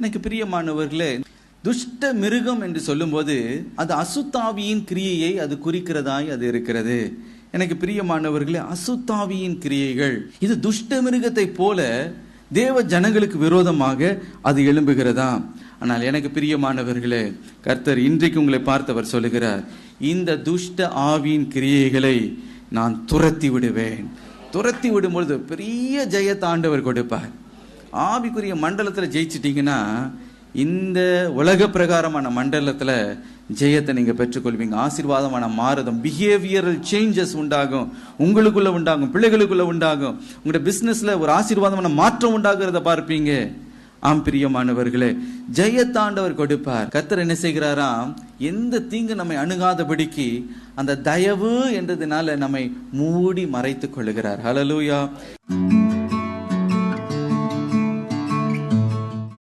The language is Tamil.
எனக்கு பிரியமானவர்களே, துஷ்ட மிருகம் என்று சொல்லும்போது அது அசுத்தாவியின் கிரியையை அது குறிக்கிறதாய் அது இருக்கிறது. எனக்கு பிரியமானவர்களே, அசுத்தாவியின் கிரியைகள் இது துஷ்ட மிருகத்தை போல தேவ ஜனங்களுக்கு விரோதமாக அது எழும்புகிறதா. ஆனால் எனக்கு பிரியமானவர்களே, கர்த்தர் இன்றைக்கு உங்களை பார்த்தவர் சொல்லுகிறார், இந்த துஷ்ட ஆவியின் கிரியைகளை நான் துரத்தி விடுவேன். துரத்தி விடும்பொழுது பெரிய ஜெயத்தை ஆண்டவர் கொடுப்பார். ஆவிக்குரிய மண்டலத்தில் ஜெயிச்சிட்டீங்கன்னா இந்த உலக பிரகாரமான மண்டலத்தில் ஜெயத்தை நீங்கள் பெற்றுக்கொள்வீங்க. ஆசீர்வாதமான மாறுதம், பிஹேவியரல் சேஞ்சஸ் உண்டாகும், உங்களுக்குள்ள உண்டாகும், பிள்ளைகளுக்குள்ள உண்டாகும். உங்களுடைய பிஸ்னஸில் ஒரு ஆசீர்வாதமான மாற்றம் உண்டாகிறத பார்ப்பீங்க. ஆம் பிரியமானவர்களே, ஜெயத்தாண்டவர் கொடுப்பார். கர்த்தர் என்ன செய்கிறாராம், எந்த தீங்கு நம்மை அணுகாதபடிக்கு அந்த தயவு என்றதுனால நம்மை மூடி மறைத்துக் கொள்கிறார். ஹல்லேலூயா.